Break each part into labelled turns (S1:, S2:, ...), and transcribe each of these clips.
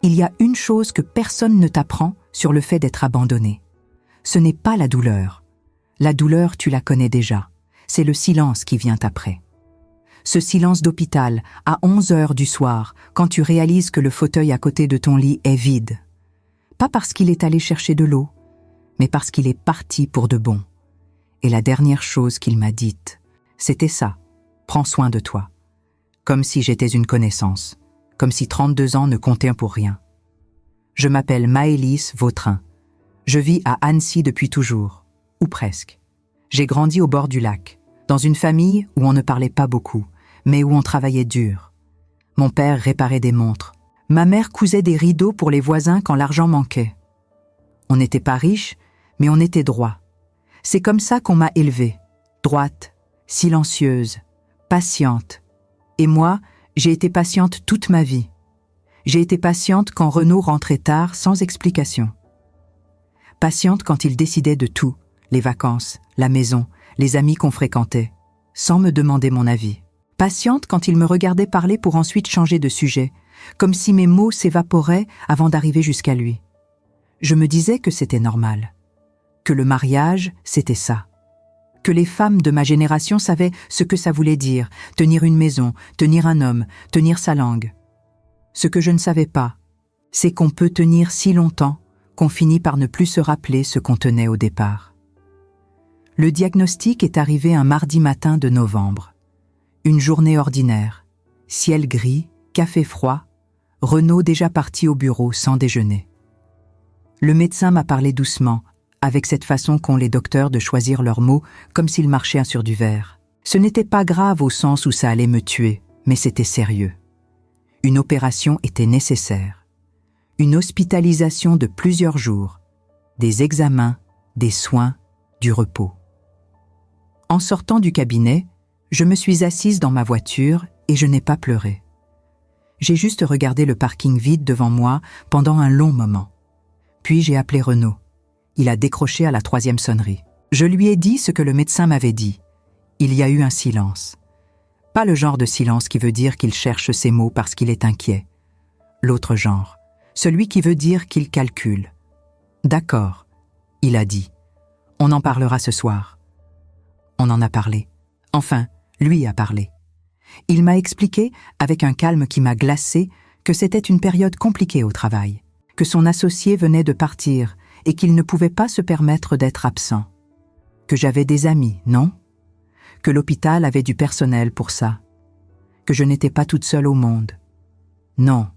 S1: Il y a une chose que personne ne t'apprend sur le fait d'être abandonné. Ce n'est pas la douleur. La douleur, tu la connais déjà. C'est le silence qui vient après. Ce silence d'hôpital, à 11 heures du soir, quand tu réalises que le fauteuil à côté de ton lit est vide. Pas parce qu'il est allé chercher de l'eau, mais parce qu'il est parti pour de bon. Et la dernière chose qu'il m'a dite, c'était ça. Prends soin de toi. Comme si j'étais une connaissance. Comme si 32 ans ne comptaient pour rien. Je m'appelle Maëlys Vautrin. Je vis à Annecy depuis toujours, ou presque. J'ai grandi au bord du lac, dans une famille où on ne parlait pas beaucoup, mais où on travaillait dur. Mon père réparait des montres. Ma mère cousait des rideaux pour les voisins quand l'argent manquait. On n'était pas riches, mais on était droit. C'est comme ça qu'on m'a élevée, droite, silencieuse, patiente. Et moi, j'ai été patiente toute ma vie. J'ai été patiente quand Renaud rentrait tard sans explication. Patiente quand il décidait de tout, les vacances, la maison, les amis qu'on fréquentait, sans me demander mon avis. Patiente quand il me regardait parler pour ensuite changer de sujet, comme si mes mots s'évaporaient avant d'arriver jusqu'à lui. Je me disais que c'était normal, que le mariage, c'était ça. Que les femmes de ma génération savaient ce que ça voulait dire, tenir une maison, tenir un homme, tenir sa langue. Ce que je ne savais pas, c'est qu'on peut tenir si longtemps qu'on finit par ne plus se rappeler ce qu'on tenait au départ. Le diagnostic est arrivé un mardi matin de novembre. Une journée ordinaire, ciel gris, café froid, Renaud déjà parti au bureau sans déjeuner. Le médecin m'a parlé doucement, avec cette façon qu'ont les docteurs de choisir leurs mots comme s'ils marchaient sur du verre. Ce n'était pas grave au sens où ça allait me tuer, mais c'était sérieux. Une opération était nécessaire. Une hospitalisation de plusieurs jours, des examens, des soins, du repos. En sortant du cabinet, je me suis assise dans ma voiture et je n'ai pas pleuré. J'ai juste regardé le parking vide devant moi pendant un long moment. Puis j'ai appelé Renaud. Il a décroché à la 3e sonnerie. Je lui ai dit ce que le médecin m'avait dit. Il y a eu un silence. Pas le genre de silence qui veut dire qu'il cherche ses mots parce qu'il est inquiet. L'autre genre, celui qui veut dire qu'il calcule. D'accord, il a dit. On en parlera ce soir. On en a parlé. Enfin, lui a parlé. Il m'a expliqué, avec un calme qui m'a glacé, que c'était une période compliquée au travail, que son associé venait de partir et qu'il ne pouvait pas se permettre d'être absent. Que j'avais des amis, non ? Que l'hôpital avait du personnel pour ça. Que je n'étais pas toute seule au monde. Non,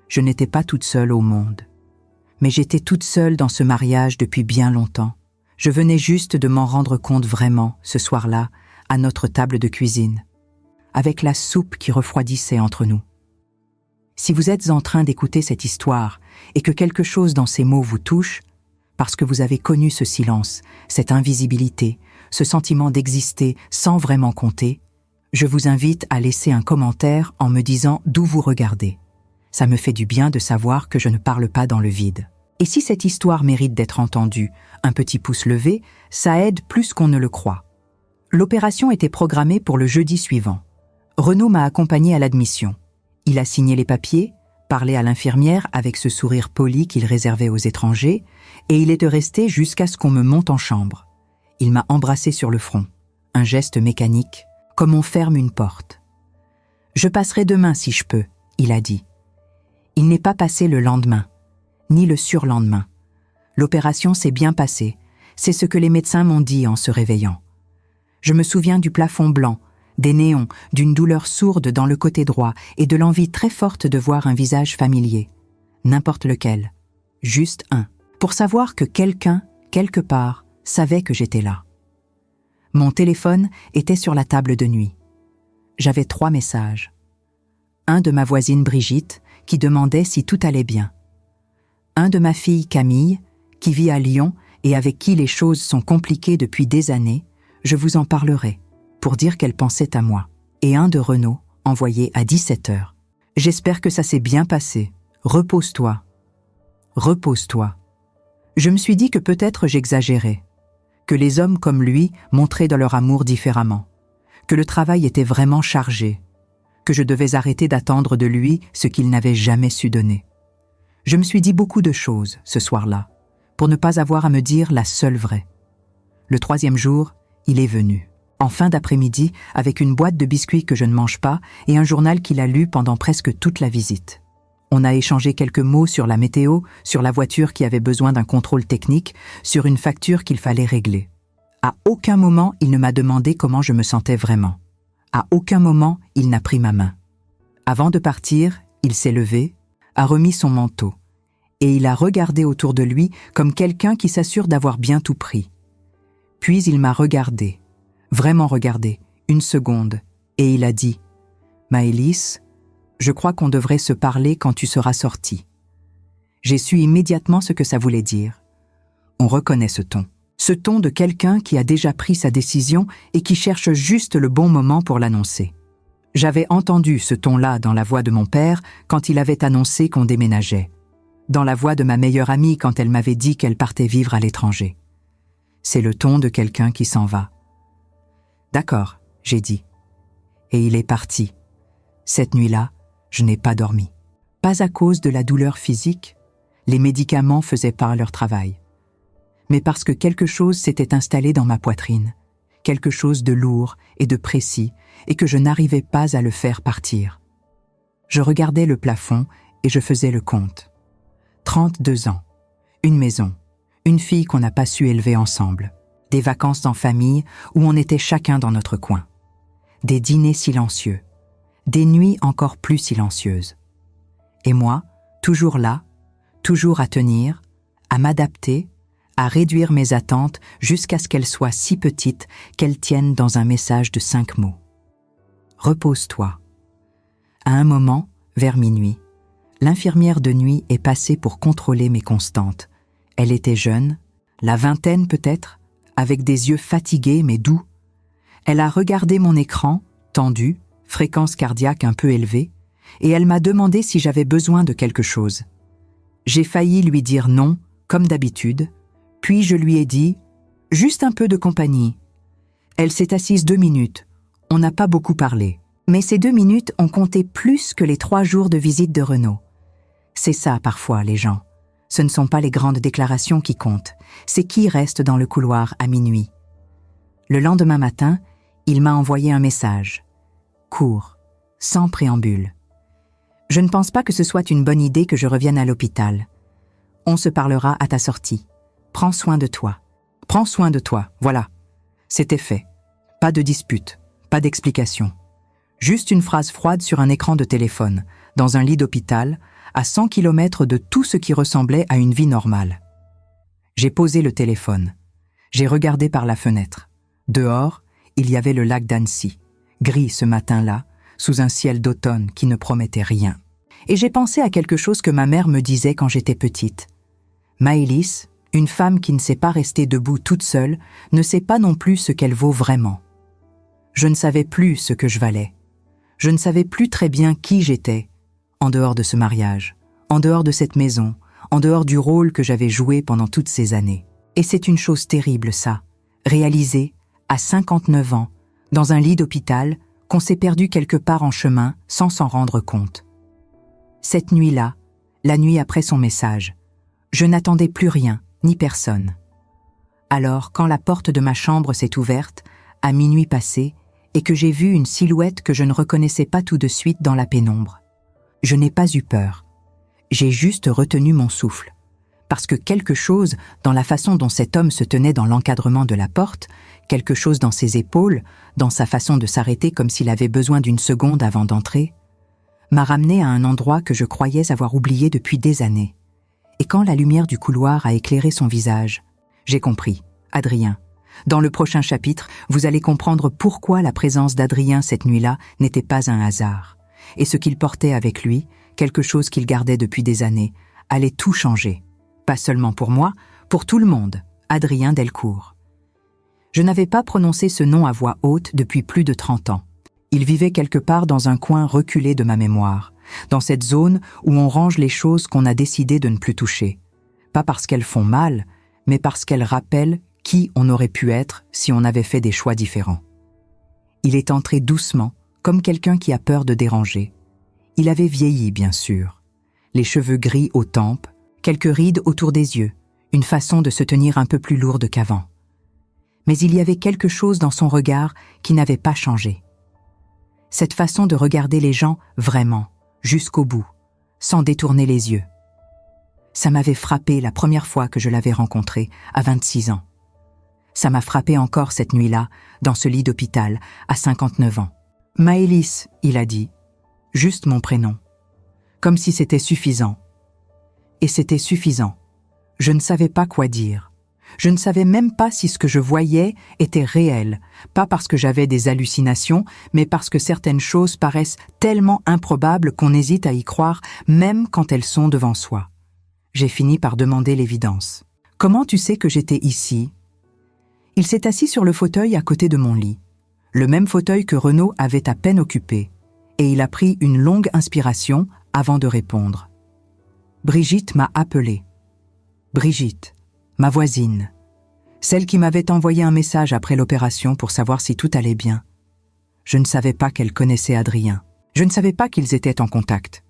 S1: je n'étais pas toute seule au monde. Mais j'étais toute seule dans ce mariage depuis bien longtemps. Je venais juste de m'en rendre compte vraiment, ce soir-là, à notre table de cuisine, avec la soupe qui refroidissait entre nous. Si vous êtes en train d'écouter cette histoire et que quelque chose dans ces mots vous touche, parce que vous avez connu ce silence, cette invisibilité, ce sentiment d'exister sans vraiment compter, je vous invite à laisser un commentaire en me disant d'où vous regardez. Ça me fait du bien de savoir que je ne parle pas dans le vide. Et si cette histoire mérite d'être entendue, un petit pouce levé, ça aide plus qu'on ne le croit. L'opération était programmée pour le jeudi suivant. Renaud m'a accompagné à l'admission. Il a signé les papiers, parlé à l'infirmière avec ce sourire poli qu'il réservait aux étrangers, et il est resté jusqu'à ce qu'on me monte en chambre. Il m'a embrassé sur le front, un geste mécanique, comme on ferme une porte. « Je passerai demain si je peux », il a dit. Il n'est pas passé le lendemain, ni le surlendemain. L'opération s'est bien passée, c'est ce que les médecins m'ont dit en se réveillant. Je me souviens du plafond blanc, des néons, d'une douleur sourde dans le côté droit et de l'envie très forte de voir un visage familier. N'importe lequel, juste un, pour savoir que quelqu'un, quelque part, savait que j'étais là. Mon téléphone était sur la table de nuit. J'avais 3 messages. Un de ma voisine Brigitte, qui demandait si tout allait bien. Un de ma fille Camille, qui vit à Lyon et avec qui les choses sont compliquées depuis des années, je vous en parlerai, pour dire qu'elle pensait à moi. Et un de Renaud, envoyé à 17h. J'espère que ça s'est bien passé. Repose-toi. Repose-toi. Je me suis dit que peut-être j'exagérais, que les hommes comme lui montraient de leur amour différemment, que le travail était vraiment chargé, que je devais arrêter d'attendre de lui ce qu'il n'avait jamais su donner. Je me suis dit beaucoup de choses ce soir-là, pour ne pas avoir à me dire la seule vraie. Le 3e jour, il est venu. En fin d'après-midi, avec une boîte de biscuits que je ne mange pas et un journal qu'il a lu pendant presque toute la visite. On a échangé quelques mots sur la météo, sur la voiture qui avait besoin d'un contrôle technique, sur une facture qu'il fallait régler. À aucun moment, il ne m'a demandé comment je me sentais vraiment. À aucun moment, il n'a pris ma main. Avant de partir, il s'est levé, a remis son manteau, et il a regardé autour de lui comme quelqu'un qui s'assure d'avoir bien tout pris. Puis il m'a regardé, vraiment regardé, une seconde, et il a dit « Maëlys, je crois qu'on devrait se parler quand tu seras sortie. » J'ai su immédiatement ce que ça voulait dire. On reconnaît ce ton de quelqu'un qui a déjà pris sa décision et qui cherche juste le bon moment pour l'annoncer. J'avais entendu ce ton-là dans la voix de mon père quand il avait annoncé qu'on déménageait, dans la voix de ma meilleure amie quand elle m'avait dit qu'elle partait vivre à l'étranger. C'est le ton de quelqu'un qui s'en va. « D'accord », j'ai dit. Et il est parti. Cette nuit-là, je n'ai pas dormi. Pas à cause de la douleur physique, les médicaments faisaient pas leur travail, mais parce que quelque chose s'était installé dans ma poitrine, quelque chose de lourd et de précis, et que je n'arrivais pas à le faire partir. Je regardais le plafond et je faisais le compte. 32 ans, une maison, une fille qu'on n'a pas su élever ensemble, des vacances en famille où on était chacun dans notre coin, des dîners silencieux, des nuits encore plus silencieuses. Et moi, toujours là, toujours à tenir, à m'adapter, à réduire mes attentes jusqu'à ce qu'elles soient si petites qu'elles tiennent dans un message de 5 mots. Repose-toi. À un moment, vers minuit, l'infirmière de nuit est passée pour contrôler mes constantes. Elle était jeune, la vingtaine peut-être, avec des yeux fatigués mais doux. Elle a regardé mon écran, tendu, fréquence cardiaque un peu élevée, et elle m'a demandé si j'avais besoin de quelque chose. J'ai failli lui dire non, comme d'habitude, puis je lui ai dit « Juste un peu de compagnie ». Elle s'est assise 2 minutes. On n'a pas beaucoup parlé. Mais ces 2 minutes ont compté plus que les 3 jours de visite de Renaud. C'est ça parfois, les gens. Ce ne sont pas les grandes déclarations qui comptent. C'est qui reste dans le couloir à minuit. Le lendemain matin, il m'a envoyé un message. Court, sans préambule. Je ne pense pas que ce soit une bonne idée que je revienne à l'hôpital. On se parlera à ta sortie. Prends soin de toi. Prends soin de toi, voilà. C'était fait. Pas de dispute, pas d'explication. Juste une phrase froide sur un écran de téléphone, dans un lit d'hôpital, à 100 km de tout ce qui ressemblait à une vie normale. J'ai posé le téléphone. J'ai regardé par la fenêtre. Dehors, il y avait le lac d'Annecy, gris ce matin-là, sous un ciel d'automne qui ne promettait rien. Et j'ai pensé à quelque chose que ma mère me disait quand j'étais petite. Maëlys, une femme qui ne sait pas rester debout toute seule, ne sait pas non plus ce qu'elle vaut vraiment. Je ne savais plus ce que je valais. Je ne savais plus très bien qui j'étais, en dehors de ce mariage, en dehors de cette maison, en dehors du rôle que j'avais joué pendant toutes ces années. Et c'est une chose terrible, ça, réaliser, à 59 ans, dans un lit d'hôpital, qu'on s'est perdu quelque part en chemin sans s'en rendre compte. Cette nuit-là, la nuit après son message, je n'attendais plus rien, ni personne. Alors, quand la porte de ma chambre s'est ouverte, à minuit passé, et que j'ai vu une silhouette que je ne reconnaissais pas tout de suite dans la pénombre, je n'ai pas eu peur. J'ai juste retenu mon souffle. Parce que quelque chose, dans la façon dont cet homme se tenait dans l'encadrement de la porte, quelque chose dans ses épaules, dans sa façon de s'arrêter comme s'il avait besoin d'une seconde avant d'entrer, m'a ramené à un endroit que je croyais avoir oublié depuis des années. Et quand la lumière du couloir a éclairé son visage, j'ai compris. Adrien. Dans le prochain chapitre, vous allez comprendre pourquoi la présence d'Adrien cette nuit-là n'était pas un hasard. Et ce qu'il portait avec lui, quelque chose qu'il gardait depuis des années, allait tout changer. Pas seulement pour moi, pour tout le monde. Adrien Delcourt. Je n'avais pas prononcé ce nom à voix haute depuis plus de 30 ans. Il vivait quelque part dans un coin reculé de ma mémoire, dans cette zone où on range les choses qu'on a décidé de ne plus toucher. Pas parce qu'elles font mal, mais parce qu'elles rappellent qui on aurait pu être si on avait fait des choix différents. Il est entré doucement, comme quelqu'un qui a peur de déranger. Il avait vieilli, bien sûr. les cheveux gris aux tempes, quelques rides autour des yeux, une façon de se tenir un peu plus lourde qu'avant. Mais il y avait quelque chose dans son regard qui n'avait pas changé. Cette façon de regarder les gens vraiment, jusqu'au bout, sans détourner les yeux. Ça m'avait frappé la première fois que je l'avais rencontré, à 26 ans. Ça m'a frappé encore cette nuit-là, dans ce lit d'hôpital, à 59 ans. « Maëlys », il a dit, juste mon prénom. Comme si c'était suffisant. Et c'était suffisant. Je ne savais pas quoi dire. Je ne savais même pas si ce que je voyais était réel, pas parce que j'avais des hallucinations, mais parce que certaines choses paraissent tellement improbables qu'on hésite à y croire, même quand elles sont devant soi. J'ai fini par demander l'évidence. « Comment tu sais que j'étais ici ?» Il s'est assis sur le fauteuil à côté de mon lit, le même fauteuil que Renaud avait à peine occupé, et il a pris une longue inspiration avant de répondre. Brigitte m'a appelé. Brigitte, ma voisine, celle qui m'avait envoyé un message après l'opération pour savoir si tout allait bien. Je ne savais pas qu'elle connaissait Adrien. Je ne savais pas qu'ils étaient en contact.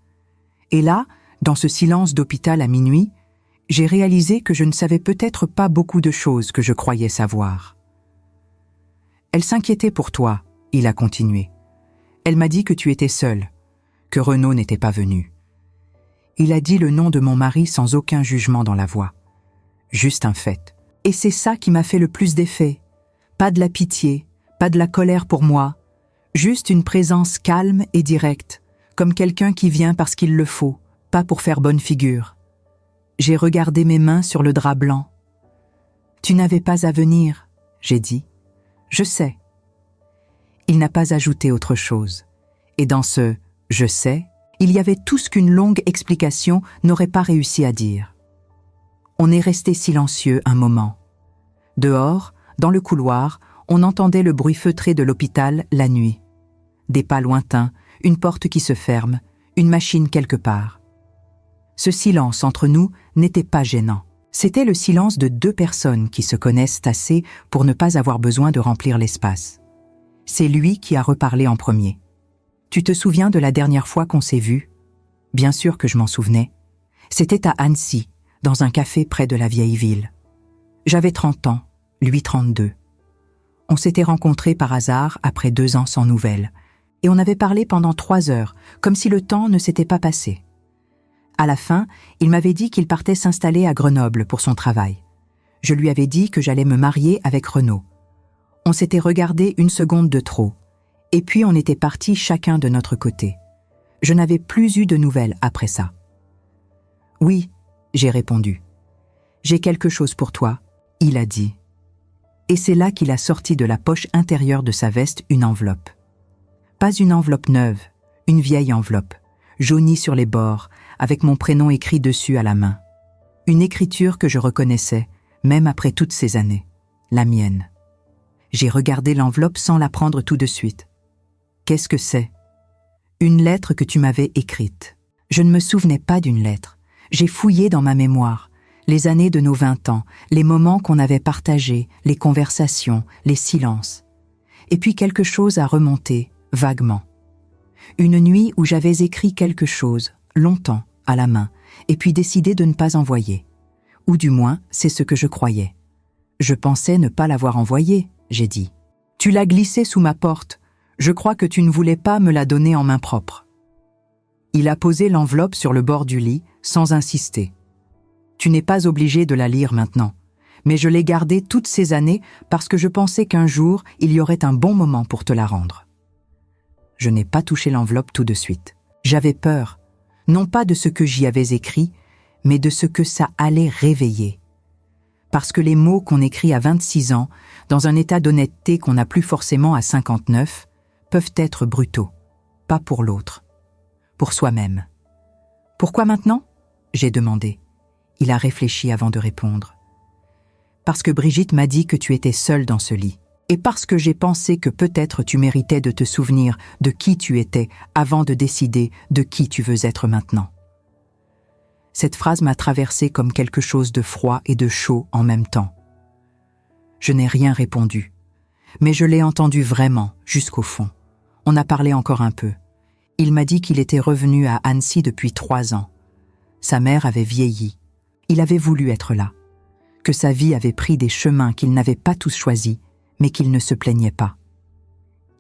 S1: Et là, dans ce silence d'hôpital à minuit, j'ai réalisé que je ne savais peut-être pas beaucoup de choses que je croyais savoir. Elle s'inquiétait pour toi, il a continué. Elle m'a dit que tu étais seule, que Renaud n'était pas venu. Il a dit le nom de mon mari sans aucun jugement dans la voix. Juste un fait. Et c'est ça qui m'a fait le plus d'effet. Pas de la pitié, pas de la colère pour moi, juste une présence calme et directe, comme quelqu'un qui vient parce qu'il le faut, pas pour faire bonne figure. J'ai regardé mes mains sur le drap blanc. « Tu n'avais pas à venir », j'ai dit. « Je sais ». Il n'a pas ajouté autre chose. Et dans ce « je sais », il y avait tout ce qu'une longue explication n'aurait pas réussi à dire. On est resté silencieux un moment. Dehors, dans le couloir, on entendait le bruit feutré de l'hôpital la nuit. Des pas lointains, une porte qui se ferme, une machine quelque part. Ce silence entre nous n'était pas gênant. C'était le silence de deux personnes qui se connaissent assez pour ne pas avoir besoin de remplir l'espace. C'est lui qui a reparlé en premier. « Tu te souviens de la dernière fois qu'on s'est vus ?» Bien sûr que je m'en souvenais. C'était à Annecy, dans un café près de la vieille ville. J'avais 30 ans, lui 32. On s'était rencontrés par hasard après 2 ans sans nouvelles, et on avait parlé pendant 3 heures, comme si le temps ne s'était pas passé. À la fin, il m'avait dit qu'il partait s'installer à Grenoble pour son travail. Je lui avais dit que j'allais me marier avec Renaud. On s'était regardé 1 seconde de trop, et puis on était partis chacun de notre côté. Je n'avais plus eu de nouvelles après ça. « Oui », j'ai répondu. « J'ai quelque chose pour toi », il a dit. Et c'est là qu'il a sorti de la poche intérieure de sa veste une enveloppe. Pas une enveloppe neuve, une vieille enveloppe, jaunie sur les bords, avec mon prénom écrit dessus à la main. Une écriture que je reconnaissais, même après toutes ces années. La mienne. J'ai regardé l'enveloppe sans la prendre tout de suite. Qu'est-ce que c'est ? Une lettre que tu m'avais écrite. Je ne me souvenais pas d'une lettre. J'ai fouillé dans ma mémoire. Les années de nos 20 ans, les moments qu'on avait partagés, les conversations, les silences. Et puis quelque chose a remonté, vaguement. Une nuit où j'avais écrit quelque chose, longtemps, à la main, et puis décidé de ne pas envoyer. Ou du moins, c'est ce que je croyais. Je pensais ne pas l'avoir envoyé, j'ai dit. Tu l'as glissé sous ma porte. Je crois que tu ne voulais pas me la donner en main propre. Il a posé l'enveloppe sur le bord du lit, sans insister. Tu n'es pas obligé de la lire maintenant, mais je l'ai gardée toutes ces années parce que je pensais qu'un jour, il y aurait un bon moment pour te la rendre. Je n'ai pas touché l'enveloppe tout de suite. J'avais peur, non pas de ce que j'y avais écrit, mais de ce que ça allait réveiller. Parce que les mots qu'on écrit à 26 ans, dans un état d'honnêteté qu'on n'a plus forcément à 59, peuvent être brutaux, pas pour l'autre, pour soi-même. « Pourquoi maintenant ?» j'ai demandé. Il a réfléchi avant de répondre. « Parce que Brigitte m'a dit que tu étais seule dans ce lit. Et parce que j'ai pensé que peut-être tu méritais de te souvenir de qui tu étais avant de décider de qui tu veux être maintenant. » Cette phrase m'a traversé comme quelque chose de froid et de chaud en même temps. Je n'ai rien répondu, mais je l'ai entendu vraiment, jusqu'au fond. On a parlé encore un peu. Il m'a dit qu'il était revenu à Annecy depuis 3 ans. Sa mère avait vieilli. Il avait voulu être là. Que sa vie avait pris des chemins qu'il n'avait pas tous choisis, mais qu'il ne se plaignait pas.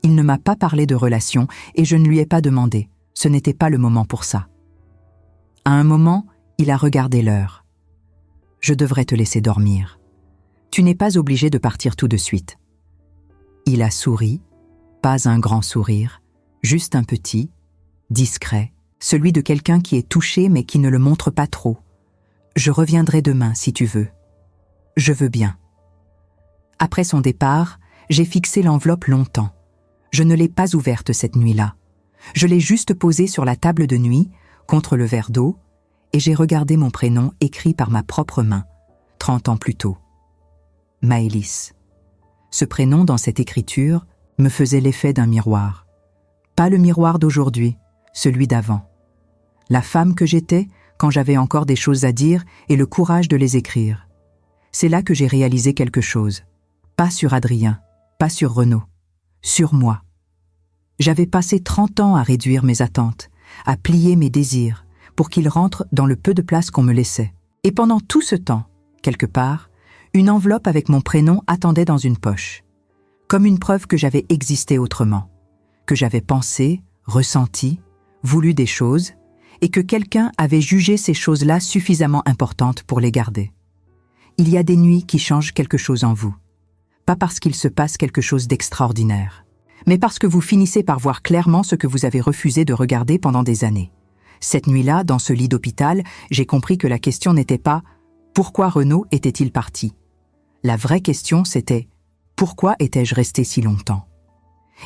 S1: Il ne m'a pas parlé de relations et je ne lui ai pas demandé. Ce n'était pas le moment pour ça. À un moment, il a regardé l'heure. « Je devrais te laisser dormir. Tu n'es pas obligé de partir tout de suite. » Il a souri, pas un grand sourire, juste un petit, discret, celui de quelqu'un qui est touché mais qui ne le montre pas trop. « Je reviendrai demain si tu veux. »« Je veux bien. » Après son départ, j'ai fixé l'enveloppe longtemps. Je ne l'ai pas ouverte cette nuit-là. Je l'ai juste posée sur la table de nuit, contre le verre d'eau, et j'ai regardé mon prénom écrit par ma propre main, 30 ans plus tôt. Maëlys. Ce prénom dans cette écriture me faisait l'effet d'un miroir. Pas le miroir d'aujourd'hui, celui d'avant. La femme que j'étais quand j'avais encore des choses à dire et le courage de les écrire. C'est là que j'ai réalisé quelque chose. Pas sur Adrien, pas sur Renaud, sur moi. J'avais passé 30 ans à réduire mes attentes, à plier mes désirs, pour qu'ils rentrent dans le peu de place qu'on me laissait. Et pendant tout ce temps, quelque part, une enveloppe avec mon prénom attendait dans une poche, comme une preuve que j'avais existé autrement, que j'avais pensé, ressenti, voulu des choses, et que quelqu'un avait jugé ces choses-là suffisamment importantes pour les garder. Il y a des nuits qui changent quelque chose en vous, pas parce qu'il se passe quelque chose d'extraordinaire, mais parce que vous finissez par voir clairement ce que vous avez refusé de regarder pendant des années. Cette nuit-là, dans ce lit d'hôpital, j'ai compris que la question n'était pas « Pourquoi Renaud était-il parti ?» La vraie question, c'était « Pourquoi étais-je resté si longtemps ?»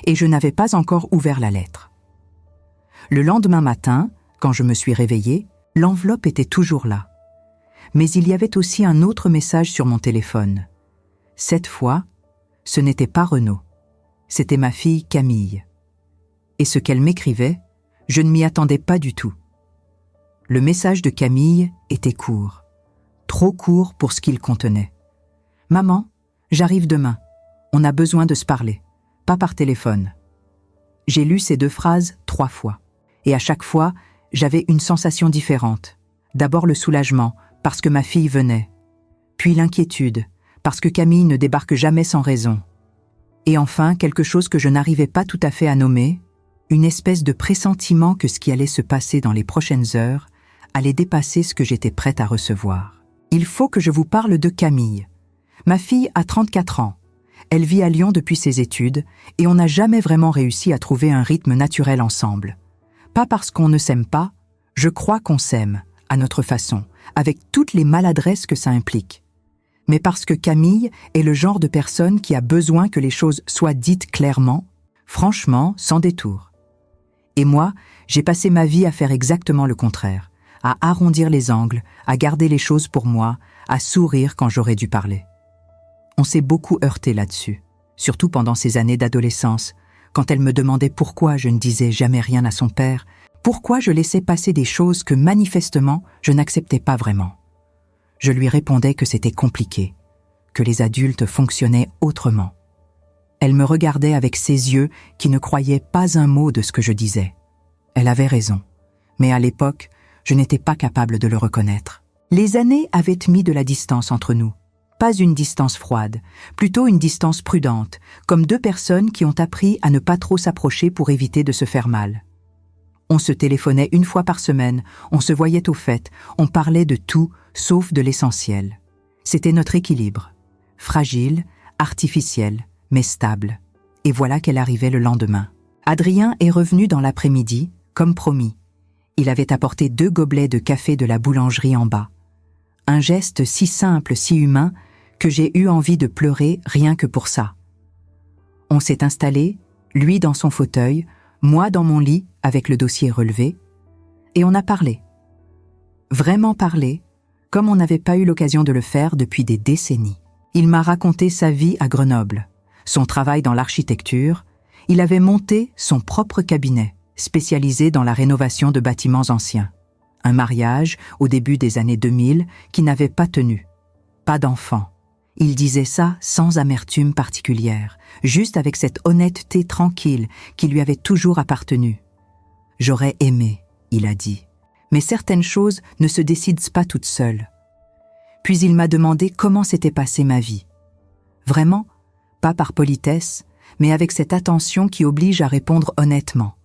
S1: Et je n'avais pas encore ouvert la lettre. Le lendemain matin, quand je me suis réveillée, l'enveloppe était toujours là. Mais il y avait aussi un autre message sur mon téléphone. Cette fois, ce n'était pas Renaud. C'était ma fille Camille. Et ce qu'elle m'écrivait, je ne m'y attendais pas du tout. Le message de Camille était court, trop court pour ce qu'il contenait. « Maman, j'arrive demain. On a besoin de se parler, pas par téléphone. » J'ai lu ces 2 phrases 3 fois. Et à chaque fois, j'avais une sensation différente. D'abord le soulagement, parce que ma fille venait. Puis l'inquiétude, parce que Camille ne débarque jamais sans raison. Et enfin, quelque chose que je n'arrivais pas tout à fait à nommer, une espèce de pressentiment que ce qui allait se passer dans les prochaines heures allait dépasser ce que j'étais prête à recevoir. Il faut que je vous parle de Camille. Ma fille a 34 ans. Elle vit à Lyon depuis ses études et on n'a jamais vraiment réussi à trouver un rythme naturel ensemble. Pas parce qu'on ne s'aime pas, je crois qu'on s'aime, à notre façon, avec toutes les maladresses que ça implique. Mais parce que Camille est le genre de personne qui a besoin que les choses soient dites clairement, franchement, sans détour. Et moi, j'ai passé ma vie à faire exactement le contraire, à arrondir les angles, à garder les choses pour moi, à sourire quand j'aurais dû parler. On s'est beaucoup heurté là-dessus, surtout pendant ces années d'adolescence, quand elle me demandait pourquoi je ne disais jamais rien à son père, pourquoi je laissais passer des choses que manifestement je n'acceptais pas vraiment. Je lui répondais que c'était compliqué, que les adultes fonctionnaient autrement. Elle me regardait avec ses yeux qui ne croyaient pas un mot de ce que je disais. Elle avait raison, mais à l'époque, je n'étais pas capable de le reconnaître. Les années avaient mis de la distance entre nous. Pas une distance froide, plutôt une distance prudente, comme 2 personnes qui ont appris à ne pas trop s'approcher pour éviter de se faire mal. On se téléphonait 1 fois par semaine, on se voyait aux fêtes, on parlait de tout, sauf de l'essentiel. C'était notre équilibre. Fragile, artificiel, mais stable. Et voilà qu'elle arrivait le lendemain. Adrien est revenu dans l'après-midi, comme promis. Il avait apporté 2 gobelets de café de la boulangerie en bas. Un geste si simple, si humain, que j'ai eu envie de pleurer rien que pour ça. On s'est installé, lui dans son fauteuil, moi dans mon lit avec le dossier relevé, et on a parlé. Vraiment parlé, comme on n'avait pas eu l'occasion de le faire depuis des décennies. Il m'a raconté sa vie à Grenoble, son travail dans l'architecture. Il avait monté son propre cabinet, spécialisé dans la rénovation de bâtiments anciens. Un mariage, au début des années 2000, qui n'avait pas tenu. Pas d'enfant. Il disait ça sans amertume particulière, juste avec cette honnêteté tranquille qui lui avait toujours appartenu. « J'aurais aimé », il a dit, Mais certaines choses ne se décident pas toutes seules. Puis il m'a demandé comment s'était passée ma vie. Vraiment, pas par politesse, mais avec cette attention qui oblige à répondre honnêtement.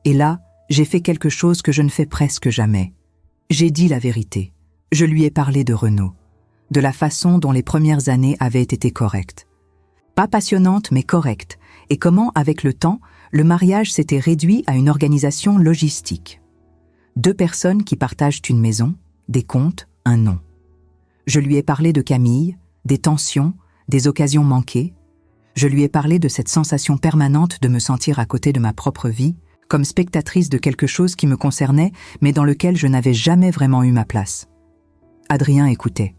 S1: Et là, j'ai fait quelque chose que je ne fais presque jamais. J'ai dit la vérité. Je lui ai parlé de Renaud, de la façon dont les premières années avaient été correctes. Pas passionnantes, mais correctes, et comment, avec le temps, le mariage s'était réduit à une organisation logistique. 2 personnes qui partagent une maison, des comptes, un nom. Je lui ai parlé de Camille, des tensions, des occasions manquées. Je lui ai parlé de cette sensation permanente de me sentir à côté de ma propre vie, comme spectatrice de quelque chose qui me concernait, mais dans lequel je n'avais jamais vraiment eu ma place. Adrien écoutait.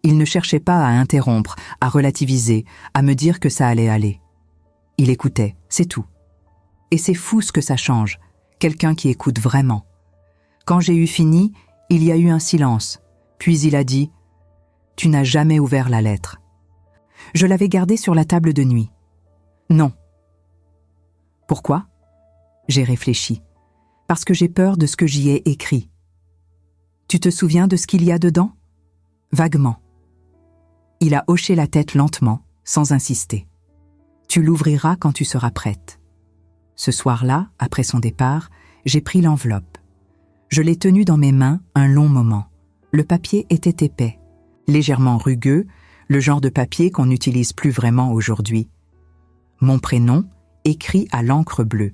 S1: Il ne cherchait pas à interrompre, à relativiser, à me dire que ça allait aller. Il écoutait, c'est tout. Et c'est fou ce que ça change, quelqu'un qui écoute vraiment. Quand j'ai eu fini, il y a eu un silence, puis il a dit « Tu n'as jamais ouvert la lettre ». Je l'avais gardée sur la table de nuit. Non. Pourquoi ? J'ai réfléchi. Parce que j'ai peur de ce que j'y ai écrit. Tu te souviens de ce qu'il y a dedans ? Vaguement. Il a hoché la tête lentement, sans insister. Tu l'ouvriras quand tu seras prête. Ce soir-là, après son départ, j'ai pris l'enveloppe. Je l'ai tenue dans mes mains un long moment. Le papier était épais, légèrement rugueux, le genre de papier qu'on n'utilise plus vraiment aujourd'hui. Mon prénom, écrit à l'encre bleue.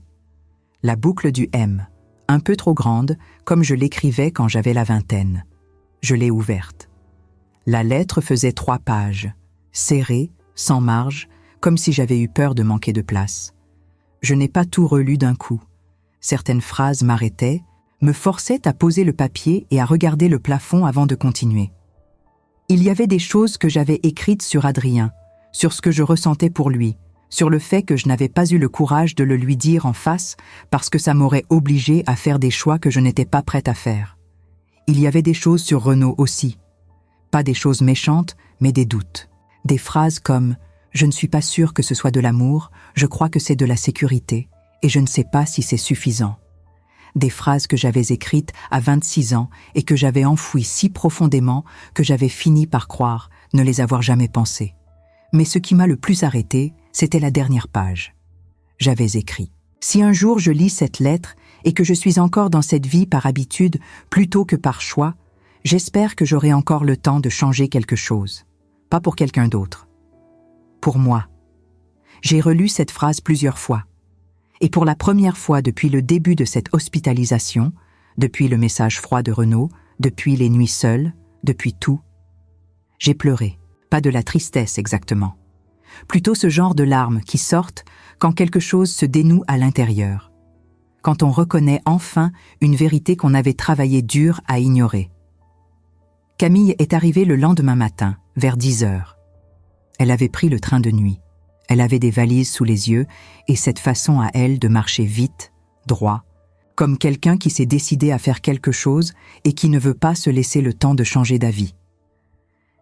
S1: La boucle du M, un peu trop grande, comme je l'écrivais quand j'avais la vingtaine. Je l'ai ouverte. La lettre faisait 3 pages, serrée, sans marge, comme si j'avais eu peur de manquer de place. Je n'ai pas tout relu d'un coup. Certaines phrases m'arrêtaient, me forçaient à poser le papier et à regarder le plafond avant de continuer. Il y avait des choses que j'avais écrites sur Adrien, sur ce que je ressentais pour lui, sur le fait que je n'avais pas eu le courage de le lui dire en face parce que ça m'aurait obligée à faire des choix que je n'étais pas prête à faire. Il y avait des choses sur Renaud aussi. Pas des choses méchantes, mais des doutes. Des phrases comme « Je ne suis pas sûre que ce soit de l'amour, je crois que c'est de la sécurité, et je ne sais pas si c'est suffisant. » Des phrases que j'avais écrites à 26 ans et que j'avais enfouies si profondément que j'avais fini par croire ne les avoir jamais pensées. Mais ce qui m'a le plus arrêté, c'était la dernière page. J'avais écrit « Si un jour je lis cette lettre et que je suis encore dans cette vie par habitude plutôt que par choix, j'espère que j'aurai encore le temps de changer quelque chose. Pas pour quelqu'un d'autre. Pour moi. » J'ai relu cette phrase plusieurs fois. Et pour la première fois depuis le début de cette hospitalisation, depuis le message froid de Renaud, depuis les nuits seules, depuis tout, j'ai pleuré. Pas de la tristesse exactement. Plutôt ce genre de larmes qui sortent quand quelque chose se dénoue à l'intérieur. Quand on reconnaît enfin une vérité qu'on avait travaillé dur à ignorer. Camille est arrivée le lendemain matin, vers 10 heures. Elle avait pris le train de nuit. Elle avait des valises sous les yeux et cette façon à elle de marcher vite, droit, comme quelqu'un qui s'est décidé à faire quelque chose et qui ne veut pas se laisser le temps de changer d'avis.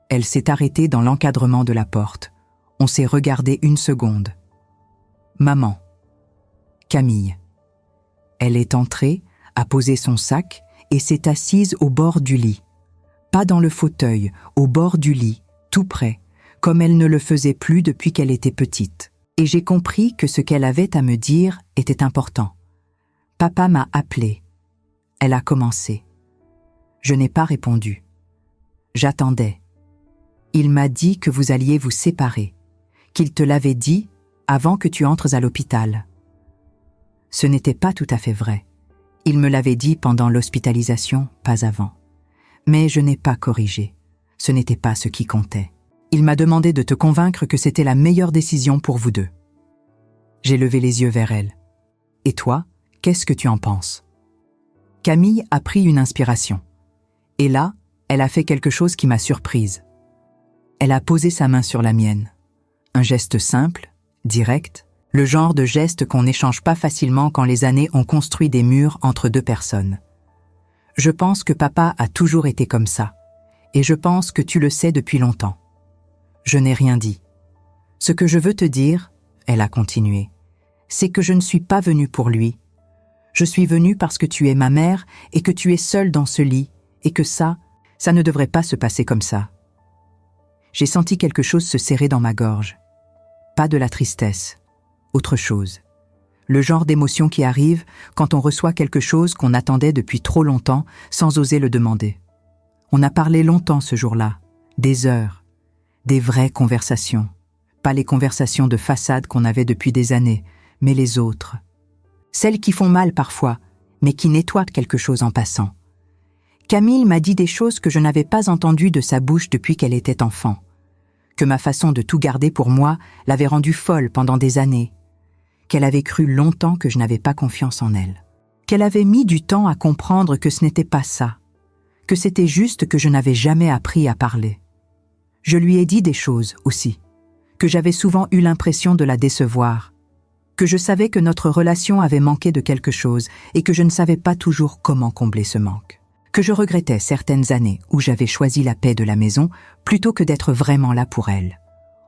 S1: Elle s'est arrêtée dans l'encadrement de la porte. On s'est regardé une seconde. Maman. Camille. Elle est entrée, a posé son sac et s'est assise au bord du lit. Pas dans le fauteuil, au bord du lit, tout près, comme elle ne le faisait plus depuis qu'elle était petite. Et j'ai compris que ce qu'elle avait à me dire était important. Papa m'a appelée. Elle a commencé. Je n'ai pas répondu. J'attendais. Il m'a dit que vous alliez vous séparer, qu'il te l'avait dit avant que tu entres à l'hôpital. Ce n'était pas tout à fait vrai. Il me l'avait dit pendant l'hospitalisation, pas avant. Mais je n'ai pas corrigé. Ce n'était pas ce qui comptait. Il m'a demandé de te convaincre que c'était la meilleure décision pour vous deux. J'ai levé les yeux vers elle. Et toi, qu'est-ce que tu en penses ? Camille a pris une inspiration. Et là, elle a fait quelque chose qui m'a surprise. Elle a posé sa main sur la mienne. Un geste simple, direct, le genre de geste qu'on n'échange pas facilement quand les années ont construit des murs entre 2 personnes. Je pense que papa a toujours été comme ça. Et je pense que tu le sais depuis longtemps. Je n'ai rien dit. Ce que je veux te dire, elle a continué, c'est que je ne suis pas venue pour lui. Je suis venue parce que tu es ma mère et que tu es seule dans ce lit et que ça ne devrait pas se passer comme ça. » J'ai senti quelque chose se serrer dans ma gorge. Pas de la tristesse, autre chose. Le genre d'émotion qui arrive quand on reçoit quelque chose qu'on attendait depuis trop longtemps sans oser le demander. On a parlé longtemps ce jour-là, des heures, des vraies conversations. Pas les conversations de façade qu'on avait depuis des années, mais les autres. Celles qui font mal parfois, mais qui nettoient quelque chose en passant. Camille m'a dit des choses que je n'avais pas entendues de sa bouche depuis qu'elle était enfant. Que ma façon de tout garder pour moi l'avait rendue folle pendant des années. Qu'elle avait cru longtemps que je n'avais pas confiance en elle. Qu'elle avait mis du temps à comprendre que ce n'était pas ça. Que c'était juste que je n'avais jamais appris à parler. Je lui ai dit des choses aussi. Que j'avais souvent eu l'impression de la décevoir. Que je savais que notre relation avait manqué de quelque chose et que je ne savais pas toujours comment combler ce manque. Que je regrettais certaines années où j'avais choisi la paix de la maison plutôt que d'être vraiment là pour elle.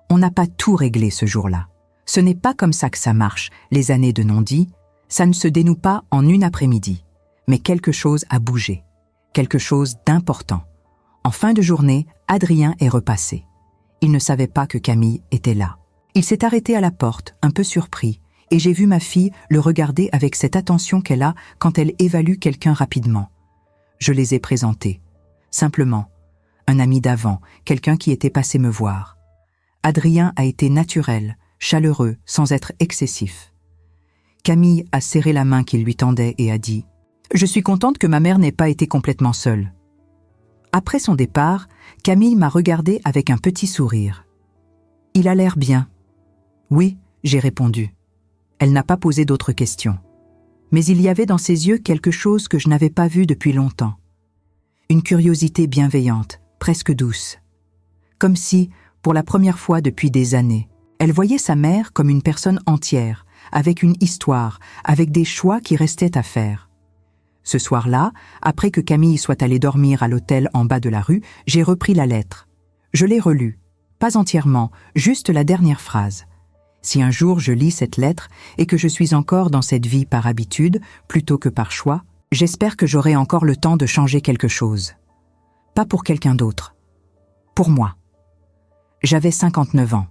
S1: On n'a pas tout réglé ce jour-là. Ce n'est pas comme ça que ça marche, les années de non-dit. Ça ne se dénoue pas en une après-midi. Mais quelque chose a bougé. Quelque chose d'important. En fin de journée, Adrien est repassé. Il ne savait pas que Camille était là. Il s'est arrêté à la porte, un peu surpris, et j'ai vu ma fille le regarder avec cette attention qu'elle a quand elle évalue quelqu'un rapidement. Je les ai présentés. Simplement. Un ami d'avant, quelqu'un qui était passé me voir. Adrien a été naturel, chaleureux, sans être excessif. Camille a serré la main qu'il lui tendait et a dit « Je suis contente que ma mère n'ait pas été complètement seule. » Après son départ, Camille m'a regardé avec un petit sourire. « Il a l'air bien. » « Oui, » j'ai répondu. Elle n'a pas posé d'autres questions. Mais il y avait dans ses yeux quelque chose que je n'avais pas vu depuis longtemps. Une curiosité bienveillante, presque douce. Comme si, pour la première fois depuis des années, elle voyait sa mère comme une personne entière, avec une histoire, avec des choix qui restaient à faire. Ce soir-là, après que Camille soit allée dormir à l'hôtel en bas de la rue, j'ai repris la lettre. Je l'ai relue, pas entièrement, juste la dernière phrase. Si un jour je lis cette lettre et que je suis encore dans cette vie par habitude, plutôt que par choix, j'espère que j'aurai encore le temps de changer quelque chose. Pas pour quelqu'un d'autre. Pour moi. J'avais 59 ans.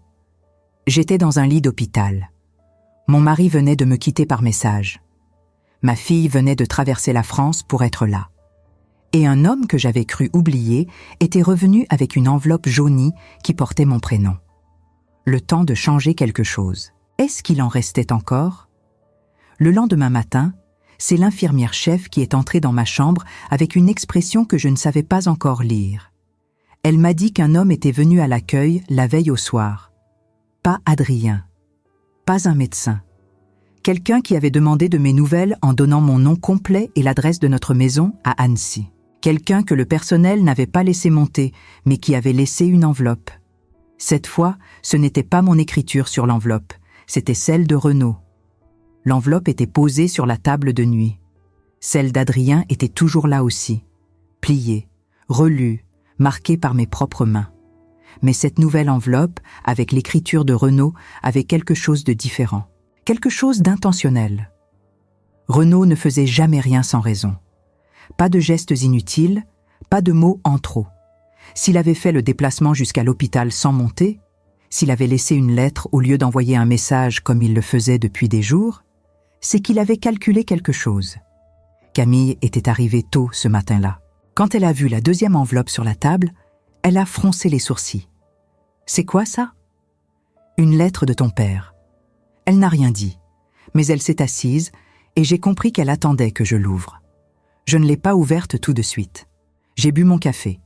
S1: J'étais dans un lit d'hôpital. Mon mari venait de me quitter par message. Ma fille venait de traverser la France pour être là. Et un homme que j'avais cru oublier était revenu avec une enveloppe jaunie qui portait mon prénom. Le temps de changer quelque chose. Est-ce qu'il en restait encore? Le lendemain matin, c'est l'infirmière-chef qui est entrée dans ma chambre avec une expression que je ne savais pas encore lire. Elle m'a dit qu'un homme était venu à l'accueil la veille au soir. Pas Adrien. Pas un médecin. Quelqu'un qui avait demandé de mes nouvelles en donnant mon nom complet et l'adresse de notre maison à Annecy. Quelqu'un que le personnel n'avait pas laissé monter, mais qui avait laissé une enveloppe. Cette fois, ce n'était pas mon écriture sur l'enveloppe, c'était celle de Renaud. L'enveloppe était posée sur la table de nuit. Celle d'Adrien était toujours là aussi, pliée, relue, marquée par mes propres mains. Mais cette nouvelle enveloppe, avec l'écriture de Renaud, avait quelque chose de différent, quelque chose d'intentionnel. Renaud ne faisait jamais rien sans raison. Pas de gestes inutiles, pas de mots en trop. S'il avait fait le déplacement jusqu'à l'hôpital sans monter, s'il avait laissé une lettre au lieu d'envoyer un message comme il le faisait depuis des jours, c'est qu'il avait calculé quelque chose. Camille était arrivée tôt ce matin-là. Quand elle a vu la deuxième enveloppe sur la table, elle a froncé les sourcils. « C'est quoi ça ?»« Une lettre de ton père. » Elle n'a rien dit, mais elle s'est assise et j'ai compris qu'elle attendait que je l'ouvre. Je ne l'ai pas ouverte tout de suite. J'ai bu mon café.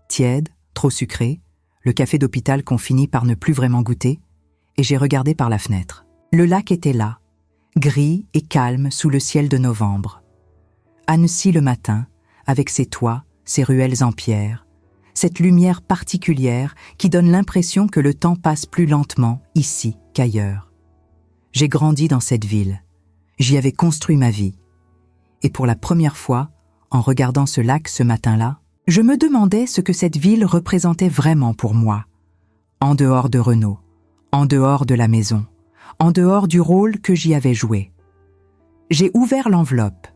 S1: Tiède, trop sucré, le café d'hôpital qu'on finit par ne plus vraiment goûter, et j'ai regardé par la fenêtre. Le lac était là, gris et calme sous le ciel de novembre. Annecy le matin, avec ses toits, ses ruelles en pierre, cette lumière particulière qui donne l'impression que le temps passe plus lentement ici qu'ailleurs. J'ai grandi dans cette ville, j'y avais construit ma vie. Et pour la première fois, en regardant ce lac ce matin-là, je me demandais ce que cette ville représentait vraiment pour moi, en dehors de Renaud, en dehors de la maison, en dehors du rôle que j'y avais joué. J'ai ouvert l'enveloppe.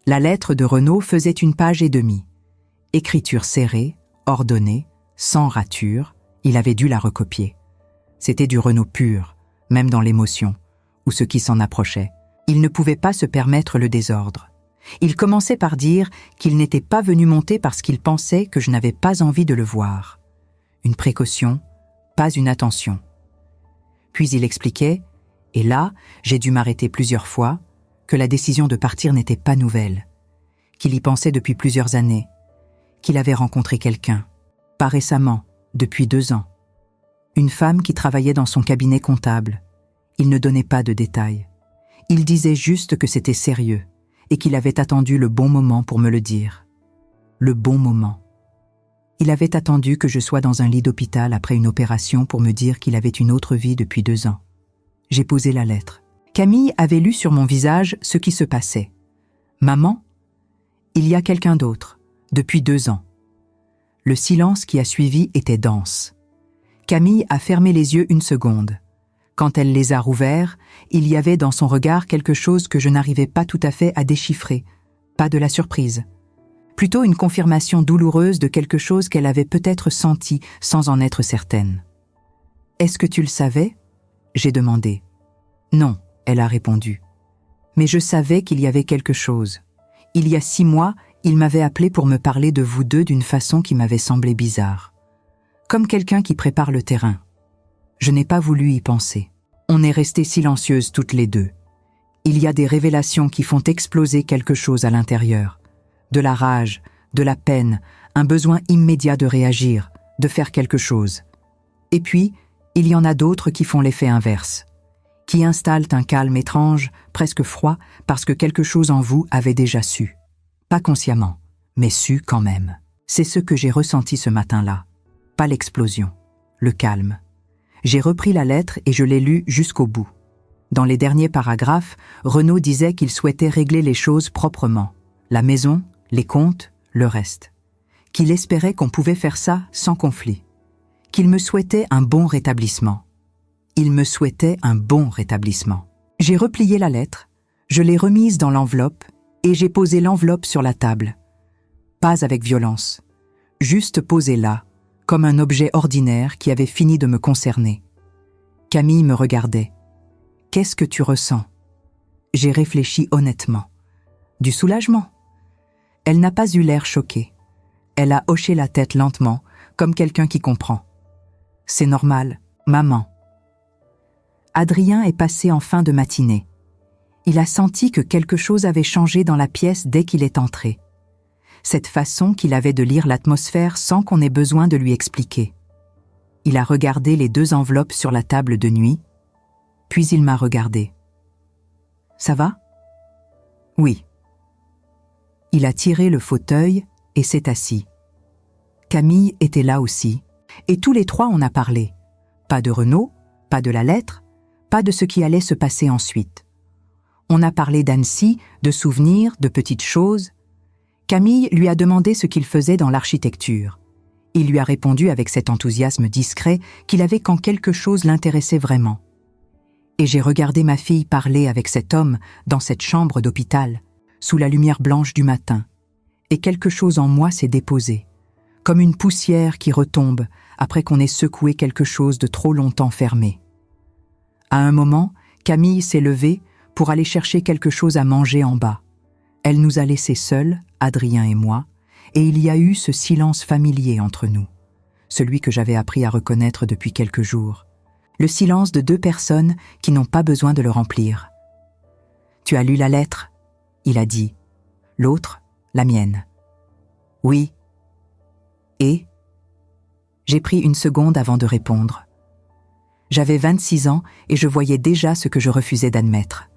S1: La lettre de Renaud faisait 1,5 pages. Écriture serrée, ordonnée, sans rature, il avait dû la recopier. C'était du Renaud pur, même dans l'émotion, ou ce qui s'en approchait. Il ne pouvait pas se permettre le désordre. Il commençait par dire qu'il n'était pas venu monter parce qu'il pensait que je n'avais pas envie de le voir. Une précaution, pas une attention. Puis il expliquait, et là, j'ai dû m'arrêter plusieurs fois, que la décision de partir n'était pas nouvelle, qu'il y pensait depuis plusieurs années, qu'il avait rencontré quelqu'un, pas récemment, depuis 2 ans. Une femme qui travaillait dans son cabinet comptable. Il ne donnait pas de détails. Il disait juste que c'était sérieux et qu'il avait attendu le bon moment pour me le dire. Le bon moment. Il avait attendu que je sois dans un lit d'hôpital après une opération pour me dire qu'il avait une autre vie depuis 2 ans. J'ai posé la lettre. Camille avait lu sur mon visage ce qui se passait. « Maman, il y a quelqu'un d'autre, depuis 2 ans. » Le silence qui a suivi était dense. Camille a fermé les yeux 1 seconde. Quand elle les a rouverts, il y avait dans son regard quelque chose que je n'arrivais pas tout à fait à déchiffrer, pas de la surprise. Plutôt une confirmation douloureuse de quelque chose qu'elle avait peut-être senti sans en être certaine. « Est-ce que tu le savais ?» j'ai demandé. « Non », elle a répondu. « Mais je savais qu'il y avait quelque chose. Il y a 6 mois, il m'avait appelé pour me parler de vous deux d'une façon qui m'avait semblé bizarre. Comme quelqu'un qui prépare le terrain. Je n'ai pas voulu y penser. On est restées silencieuses toutes les deux. Il y a des révélations qui font exploser quelque chose à l'intérieur. De la rage, de la peine, un besoin immédiat de réagir, de faire quelque chose. Et puis, il y en a d'autres qui font l'effet inverse, qui installent un calme étrange, presque froid, parce que quelque chose en vous avait déjà su. Pas consciemment, mais su quand même. C'est ce que j'ai ressenti ce matin-là. Pas l'explosion, le calme. J'ai repris la lettre et je l'ai lue jusqu'au bout. Dans les derniers paragraphes, Renaud disait qu'il souhaitait régler les choses proprement. La maison, les comptes, le reste. Qu'il espérait qu'on pouvait faire ça sans conflit. Qu'il me souhaitait un bon rétablissement. Il me souhaitait un bon rétablissement. J'ai replié la lettre, je l'ai remise dans l'enveloppe et j'ai posé l'enveloppe sur la table. Pas avec violence, juste posée là, comme un objet ordinaire qui avait fini de me concerner. Camille me regardait. « Qu'est-ce que tu ressens ?» J'ai réfléchi honnêtement. Du soulagement. Elle n'a pas eu l'air choquée. Elle a hoché la tête lentement, comme quelqu'un qui comprend. « C'est normal, maman. » Adrien est passé en fin de matinée. Il a senti que quelque chose avait changé dans la pièce dès qu'il est entré. Cette façon qu'il avait de lire l'atmosphère sans qu'on ait besoin de lui expliquer. Il a regardé les 2 enveloppes sur la table de nuit, puis il m'a regardé. « Ça va ?» « Oui. » Il a tiré le fauteuil et s'est assis. Camille était là aussi, et tous les 3 on a parlé. Pas de Renaud, pas de la lettre, pas de ce qui allait se passer ensuite. On a parlé d'Annecy, de souvenirs, de petites choses. Camille lui a demandé ce qu'il faisait dans l'architecture. Il lui a répondu avec cet enthousiasme discret qu'il avait quand quelque chose l'intéressait vraiment. Et j'ai regardé ma fille parler avec cet homme dans cette chambre d'hôpital, sous la lumière blanche du matin, et quelque chose en moi s'est déposé, comme une poussière qui retombe après qu'on ait secoué quelque chose de trop longtemps fermé. À un moment, Camille s'est levée pour aller chercher quelque chose à manger en bas. Elle nous a laissés seuls, Adrien et moi, et il y a eu ce silence familier entre nous, celui que j'avais appris à reconnaître depuis quelques jours, le silence de 2 personnes qui n'ont pas besoin de le remplir. « Tu as lu la lettre ?» il a dit. L'autre, la mienne. « Oui. » Et ? J'ai pris 1 seconde avant de répondre. J'avais 26 ans et je voyais déjà ce que je refusais d'admettre.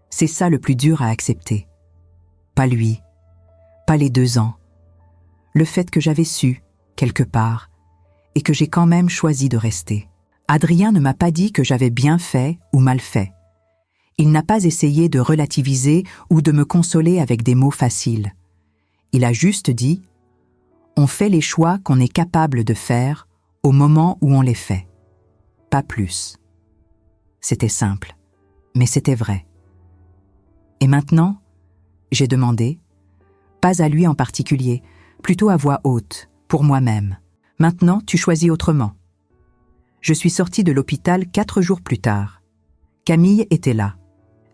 S1: C'est ça le plus dur à accepter. Pas lui, pas les 2 ans. Le fait que j'avais su, quelque part, et que j'ai quand même choisi de rester. Adrien ne m'a pas dit que j'avais bien fait ou mal fait. Il n'a pas essayé de relativiser ou de me consoler avec des mots faciles. Il a juste dit « On fait les choix qu'on est capable de faire au moment où on les fait. » Pas plus. C'était simple, mais c'était vrai. Et maintenant, j'ai demandé, pas à lui en particulier, plutôt à voix haute, pour moi-même. Maintenant, tu choisis autrement. Je suis sortie de l'hôpital 4 jours plus tard. Camille était là.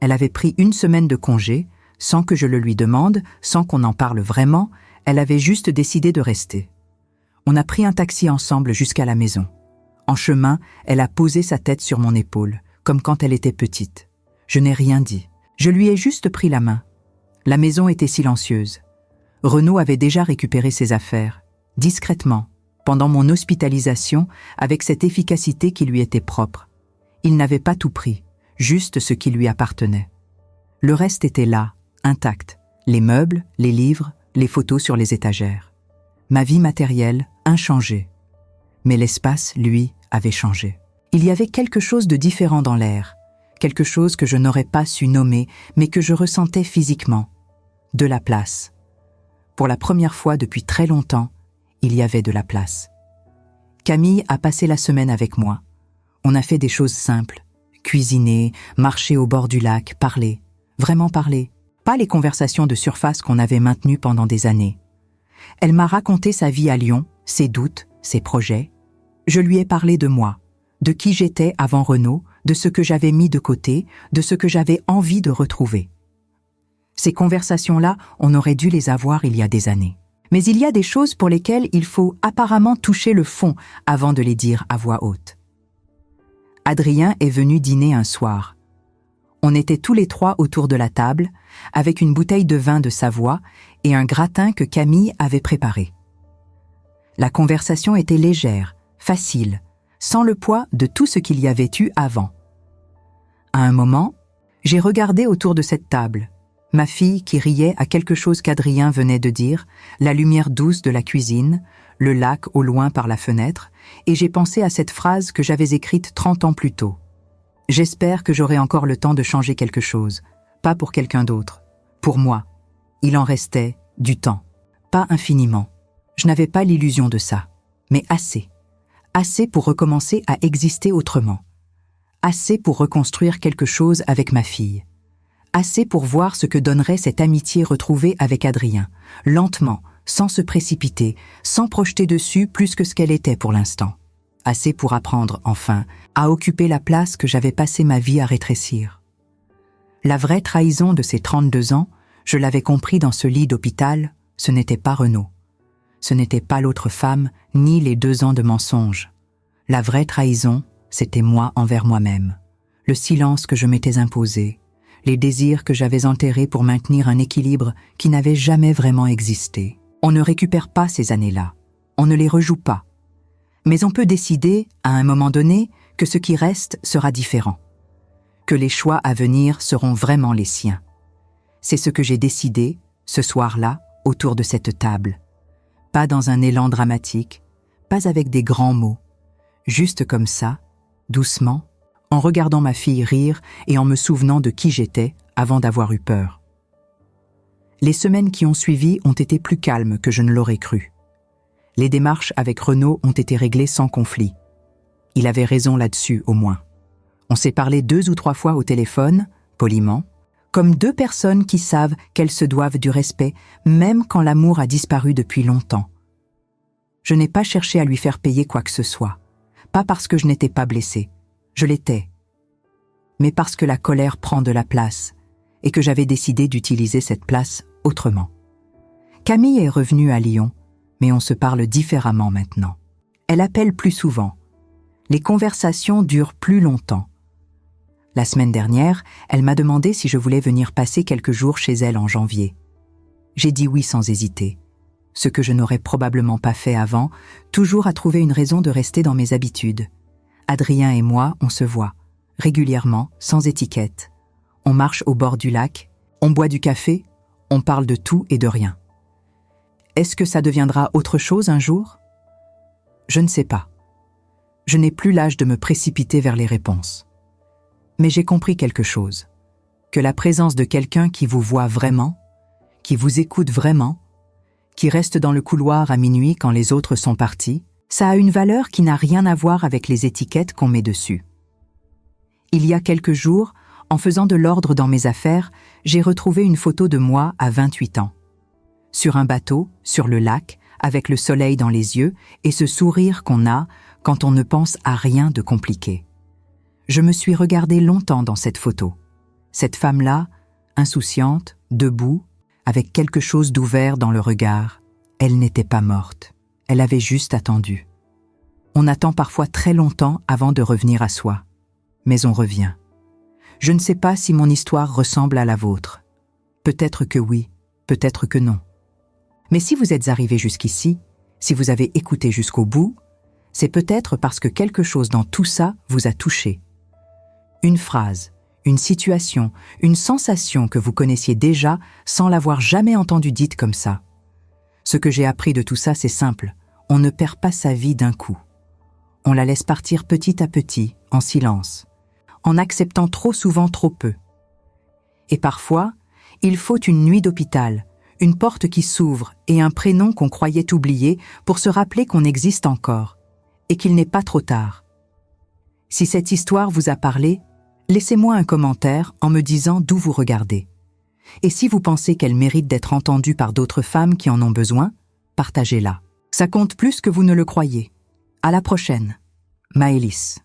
S1: Elle avait pris 1 semaine de congé, sans que je le lui demande, sans qu'on en parle vraiment, elle avait juste décidé de rester. On a pris un taxi ensemble jusqu'à la maison. En chemin, elle a posé sa tête sur mon épaule, comme quand elle était petite. Je n'ai rien dit. Je lui ai juste pris la main. La maison était silencieuse. Renaud avait déjà récupéré ses affaires, discrètement, pendant mon hospitalisation, avec cette efficacité qui lui était propre. Il n'avait pas tout pris, juste ce qui lui appartenait. Le reste était là, intact. Les meubles, les livres, les photos sur les étagères. Ma vie matérielle, inchangée. Mais l'espace, lui, avait changé. Il y avait quelque chose de différent dans l'air, quelque chose que je n'aurais pas su nommer, mais que je ressentais physiquement. De la place. Pour la première fois depuis très longtemps, il y avait de la place. Camille a passé la semaine avec moi. On a fait des choses simples. Cuisiner, marcher au bord du lac, parler. Vraiment parler. Pas les conversations de surface qu'on avait maintenues pendant des années. Elle m'a raconté sa vie à Lyon, ses doutes, ses projets. Je lui ai parlé de moi, de qui j'étais avant Renaud, de ce que j'avais mis de côté, de ce que j'avais envie de retrouver. Ces conversations-là, on aurait dû les avoir il y a des années. Mais il y a des choses pour lesquelles il faut apparemment toucher le fond avant de les dire à voix haute. Adrien est venu dîner un soir. On était tous les 3 autour de la table, avec une bouteille de vin de Savoie et un gratin que Camille avait préparé. La conversation était légère, facile, sans le poids de tout ce qu'il y avait eu avant. À un moment, j'ai regardé autour de cette table, ma fille qui riait à quelque chose qu'Adrien venait de dire, la lumière douce de la cuisine, le lac au loin par la fenêtre, et j'ai pensé à cette phrase que j'avais écrite 30 ans plus tôt. J'espère que j'aurai encore le temps de changer quelque chose, pas pour quelqu'un d'autre, pour moi. Il en restait du temps, pas infiniment. Je n'avais pas l'illusion de ça, mais assez. Assez pour recommencer à exister autrement. Assez pour reconstruire quelque chose avec ma fille. Assez pour voir ce que donnerait cette amitié retrouvée avec Adrien, lentement, sans se précipiter, sans projeter dessus plus que ce qu'elle était pour l'instant. Assez pour apprendre, enfin, à occuper la place que j'avais passé ma vie à rétrécir. La vraie trahison de ces 32 ans, je l'avais compris dans ce lit d'hôpital, ce n'était pas Renaud. Ce n'était pas l'autre femme, ni les 2 ans de mensonges. La vraie trahison, c'était moi envers moi-même. Le silence que je m'étais imposé, les désirs que j'avais enterrés pour maintenir un équilibre qui n'avait jamais vraiment existé. On ne récupère pas ces années-là. On ne les rejoue pas. Mais on peut décider, à un moment donné, que ce qui reste sera différent. Que les choix à venir seront vraiment les siens. C'est ce que j'ai décidé, ce soir-là, autour de cette table. Pas dans un élan dramatique, pas avec des grands mots. Juste comme ça, doucement, en regardant ma fille rire et en me souvenant de qui j'étais avant d'avoir eu peur. Les semaines qui ont suivi ont été plus calmes que je ne l'aurais cru. Les démarches avec Renaud ont été réglées sans conflit. Il avait raison là-dessus, au moins. On s'est parlé 2 ou 3 fois au téléphone, poliment, comme 2 personnes qui savent qu'elles se doivent du respect, même quand l'amour a disparu depuis longtemps. Je n'ai pas cherché à lui faire payer quoi que ce soit. Pas parce que je n'étais pas blessée. Je l'étais. Mais parce que la colère prend de la place et que j'avais décidé d'utiliser cette place autrement. Camille est revenue à Lyon, mais on se parle différemment maintenant. Elle appelle plus souvent. Les conversations durent plus longtemps. La semaine dernière, elle m'a demandé si je voulais venir passer quelques jours chez elle en janvier. J'ai dit oui sans hésiter. Ce que je n'aurais probablement pas fait avant, toujours à trouver une raison de rester dans mes habitudes. Adrien et moi, on se voit, régulièrement, sans étiquette. On marche au bord du lac, on boit du café, on parle de tout et de rien. Est-ce que ça deviendra autre chose un jour ? Je ne sais pas. Je n'ai plus l'âge de me précipiter vers les réponses. Mais j'ai compris quelque chose, que la présence de quelqu'un qui vous voit vraiment, qui vous écoute vraiment, qui reste dans le couloir à minuit quand les autres sont partis, ça a une valeur qui n'a rien à voir avec les étiquettes qu'on met dessus. Il y a quelques jours, En faisant de l'ordre dans mes affaires, j'ai retrouvé une photo de moi à 28 ans. Sur un bateau, sur le lac, avec le soleil dans les yeux et ce sourire qu'on a quand on ne pense à rien de compliqué. Je me suis regardée longtemps dans cette photo. Cette femme-là, insouciante, debout, avec quelque chose d'ouvert dans le regard, elle n'était pas morte. Elle avait juste attendu. On attend parfois très longtemps avant de revenir à soi. Mais on revient. Je ne sais pas si mon histoire ressemble à la vôtre. Peut-être que oui, peut-être que non. Mais si vous êtes arrivé jusqu'ici, si vous avez écouté jusqu'au bout, c'est peut-être parce que quelque chose dans tout ça vous a touché. Une phrase, une situation, une sensation que vous connaissiez déjà sans l'avoir jamais entendue dite comme ça. Ce que j'ai appris de tout ça, c'est simple. On ne perd pas sa vie d'un coup. On la laisse partir petit à petit, en silence, en acceptant trop souvent trop peu. Et parfois, il faut une nuit d'hôpital, une porte qui s'ouvre et un prénom qu'on croyait oublié pour se rappeler qu'on existe encore et qu'il n'est pas trop tard. Si cette histoire vous a parlé, laissez-moi un commentaire en me disant d'où vous regardez. Et si vous pensez qu'elle mérite d'être entendue par d'autres femmes qui en ont besoin, partagez-la. Ça compte plus que vous ne le croyez. À la prochaine. Maëlys.